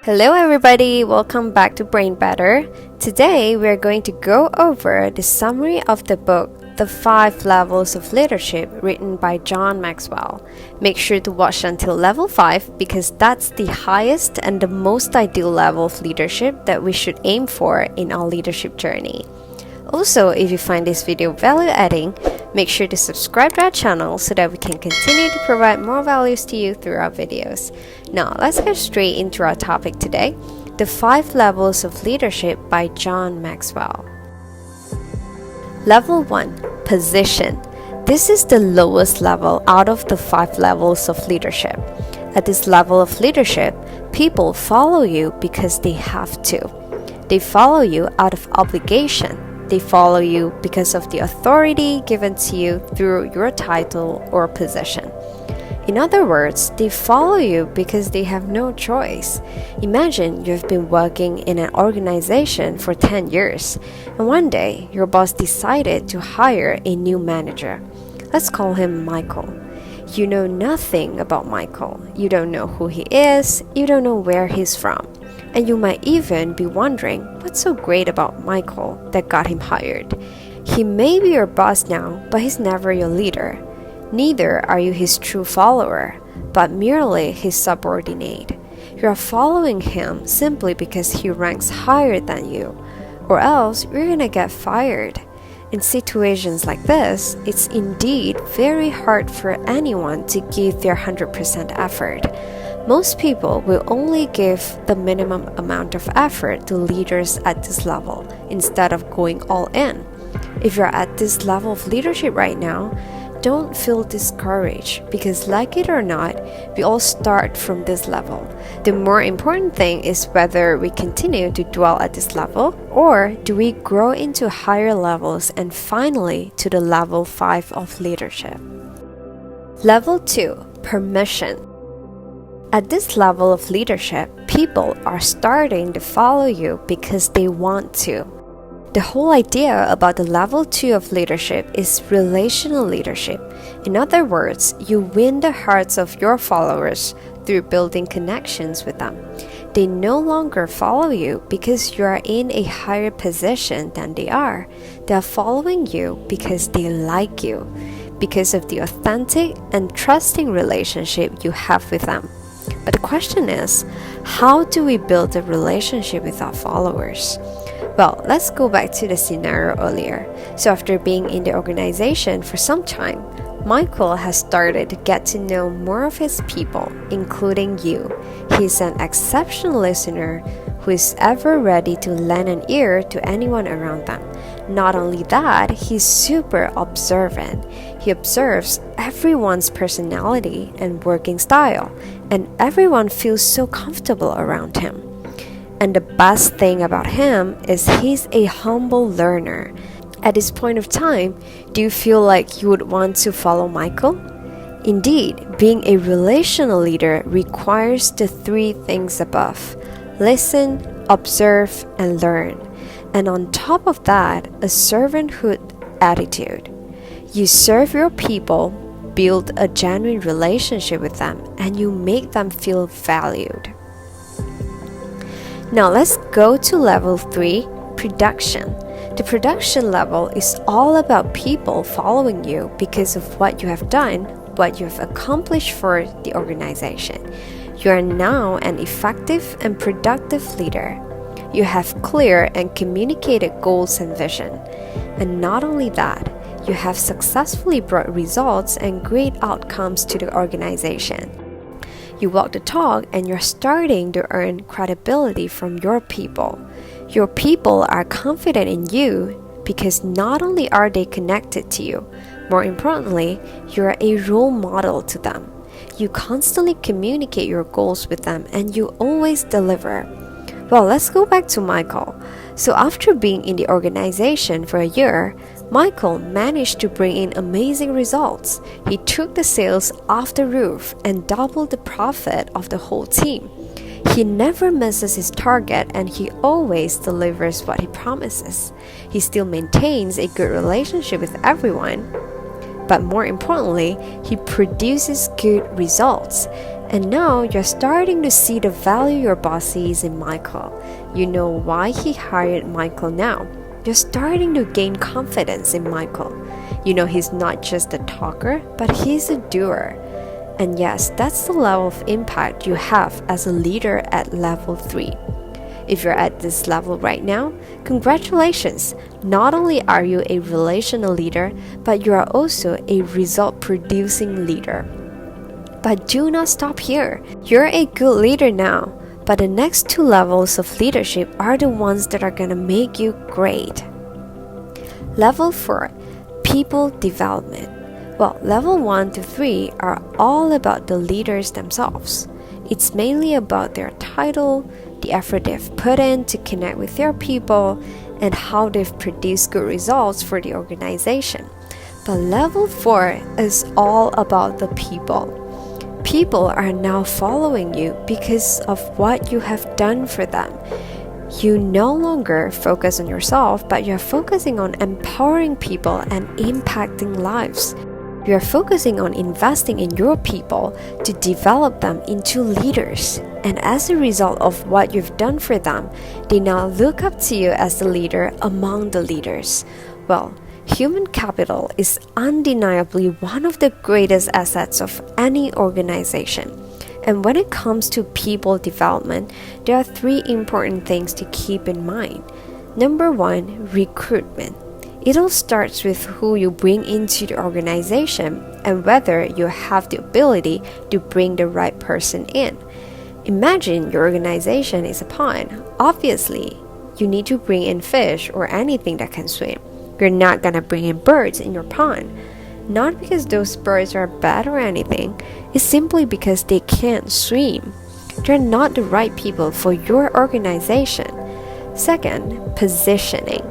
Hello everybody, welcome back to Brain Better. Today we're going to go over the summary of the book The 5 Levels of Leadership written by John Maxwell. Make sure to watch until level 5 because that's the highest and the most ideal level of leadership that we should aim for in our leadership journey. Also, if you find this video value-adding, make sure to subscribe to our channel so that we can continue to provide more values to you through our videos. Now, let's get straight into our topic today, The 5 Levels of Leadership by John Maxwell. Level 1. Position. This is the lowest level out of the 5 levels of leadership. At this level of leadership, people follow you because they have to. They follow you out of obligation. They follow you because of the authority given to you through your title or position. In other words, they follow you because they have no choice. Imagine you've been working in an organization for 10 years, and one day your boss decided to hire a new manager. Let's call him Michael. You know nothing about Michael. You don't know who he is, you don't know where he's from. And you might even be wondering what's so great about Michael that got him hired. He may be your boss now, but he's never your leader. Neither are you his true follower, but merely his subordinate. You are following him simply because he ranks higher than you, or else you're gonna get fired. In situations like this, it's indeed very hard for anyone to give their 100% effort. Most people will only give the minimum amount of effort to leaders at this level instead of going all in. If you're at this level of leadership right now, don't feel discouraged because, like it or not, we all start from this level. The more important thing is whether we continue to dwell at this level or do we grow into higher levels and finally to the level 5 of leadership. Level 2. Permission. At this level of leadership, people are starting to follow you because they want to. The whole idea about the level 2 of leadership is relational leadership. In other words, you win the hearts of your followers through building connections with them. They no longer follow you because you are in a higher position than they are. They are following you because they like you, because of the authentic and trusting relationship you have with them. But the question is, how do we build a relationship with our followers? Well, let's go back to the scenario earlier. So after being in the organization for some time, Michael has started to get to know more of his people, including you. He's an exceptional listener who is ever ready to lend an ear to anyone around them. Not only that, he's super observant. He observes everyone's personality and working style, and everyone feels so comfortable around him. And the best thing about him is he's a humble learner. At this point of time, do you feel like you would want to follow Michael? Indeed, being a relational leader requires the 3 things above: listen, observe, and learn. And on top of that, a servanthood attitude. You serve your people, build a genuine relationship with them, and you make them feel valued. Now let's go to level 3, production. The production level is all about people following you because of what you have done, what you have accomplished for the organization. You are now an effective and productive leader. You have clear and communicated goals and vision. And not only that, you have successfully brought results and great outcomes to the organization. You walk the talk and you're starting to earn credibility from your people. Your people are confident in you because not only are they connected to you, more importantly, you're a role model to them. You constantly communicate your goals with them and you always deliver. Well, let's go back to Michael. So after being in the organization for a year, Michael managed to bring in amazing results. He took the sales off the roof and doubled the profit of the whole team. He never misses his target and he always delivers what he promises. He still maintains a good relationship with everyone. But more importantly, he produces good results. And now you're starting to see the value your boss sees in Michael. You know why he hired Michael now. You're starting to gain confidence in Michael. You know he's not just a talker, but he's a doer. And yes, that's the level of impact you have as a leader at level 3. If you're at this level right now, congratulations! Not only are you a relational leader, but you are also a result-producing leader. But do not stop here. You're a good leader now, but the next 2 levels of leadership are the ones that are going to make you great. Level 4, people development. Well, level 1 to 3 are all about the leaders themselves. It's mainly about their title, the effort they've put in to connect with their people, and how they've produced good results for the organization. But level 4 is all about the people. People are now following you because of what you have done for them. You no longer focus on yourself, but you're focusing on empowering people and impacting lives. You're focusing on investing in your people to develop them into leaders. And as a result of what you've done for them, they now look up to you as the leader among the leaders. Well, human capital is undeniably one of the greatest assets of any organization. And when it comes to people development, there are 3 important things to keep in mind. Number 1, recruitment. It all starts with who you bring into the organization and whether you have the ability to bring the right person in. Imagine your organization is a pond. Obviously, you need to bring in fish or anything that can swim. You're not gonna bring in birds in your pond. Not because those birds are bad or anything, it's simply because they can't swim. They're not the right people for your organization. Second, positioning.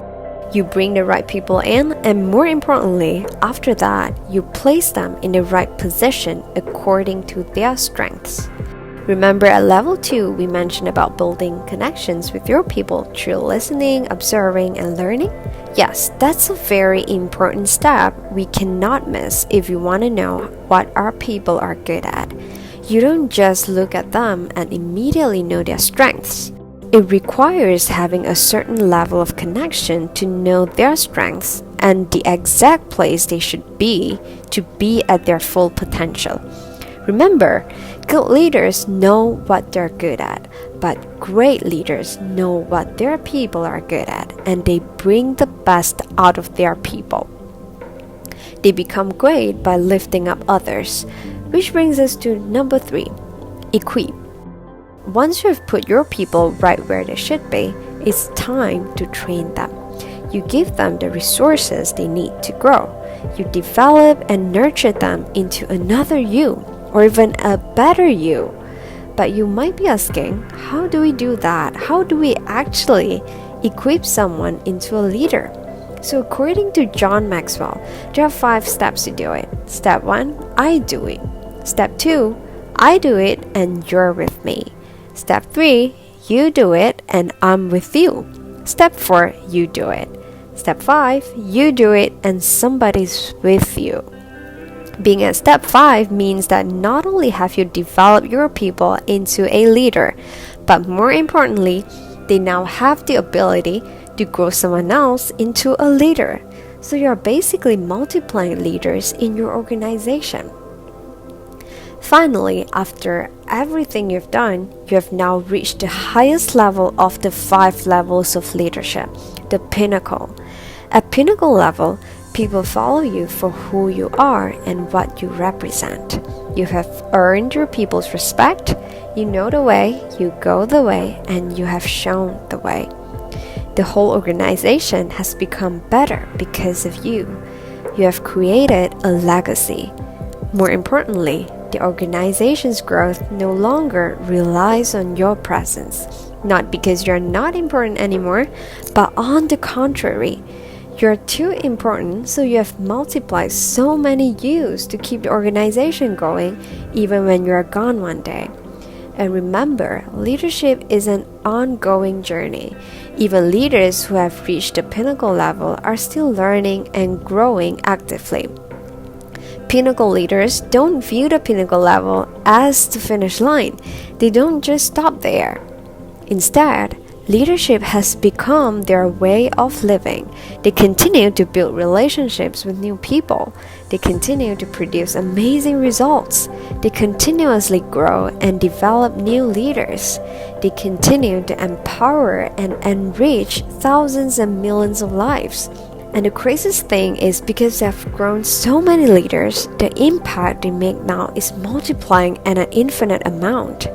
You bring the right people in, and more importantly, after that, you place them in the right position according to their strengths. Remember at level 2, we mentioned about building connections with your people through listening, observing, and learning? Yes, that's a very important step we cannot miss if you want to know what our people are good at. You don't just look at them and immediately know their strengths. It requires having a certain level of connection to know their strengths and the exact place they should be to be at their full potential. Remember, good leaders know what they're good at, but great leaders know what their people are good at, and they bring the best out of their people. They become great by lifting up others, which brings us to number 3, equip. Once you have put your people right where they should be, it's time to train them. You give them the resources they need to grow. You develop and nurture them into another you, or even a better you. But you might be asking, how do we do that? How do we actually equip someone into a leader? So according to John Maxwell, there are 5 steps to do it. Step 1, I do it. Step 2, I do it and you're with me. Step 3, you do it and I'm with you. Step 4, you do it. Step 5, you do it and somebody's with you. Being at step 5 means that not only have you developed your people into a leader, but more importantly, they now have the ability to grow someone else into a leader. So you're basically multiplying leaders in your organization. Finally, after everything you've done, you have now reached the highest level of the 5 levels of leadership, the Pinnacle. At Pinnacle level, people follow you for who you are and what you represent. You have earned your people's respect, you know the way, you go the way, and you have shown the way. The whole organization has become better because of you. You have created a legacy. More importantly, the organization's growth no longer relies on your presence, not because you're not important anymore, but on the contrary. You're too important, so you have multiplied so many yous to keep the organization going even when you're gone one day. And remember, leadership is an ongoing journey. Even leaders who have reached the pinnacle level are still learning and growing actively. Pinnacle leaders don't view the pinnacle level as the finish line. They don't just stop there. Instead, leadership has become their way of living. They continue to build relationships with new people. They continue to produce amazing results. They continuously grow and develop new leaders. They continue to empower and enrich thousands and millions of lives. And the craziest thing is because they have grown so many leaders, the impact they make now is multiplying at an infinite amount.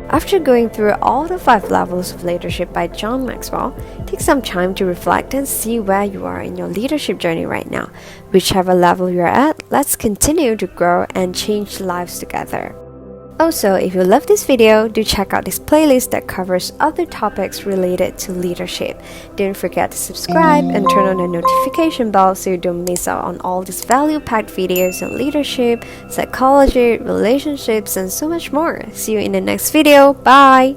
After going through all the 5 levels of leadership by John Maxwell, take some time to reflect and see where you are in your leadership journey right now. Whichever level you're at, let's continue to grow and change lives together. Also, if you love this video, do check out this playlist that covers other topics related to leadership. Don't forget to subscribe and turn on the notification bell so you don't miss out on all these value-packed videos on leadership, psychology, relationships, and so much more. See you in the next video. Bye!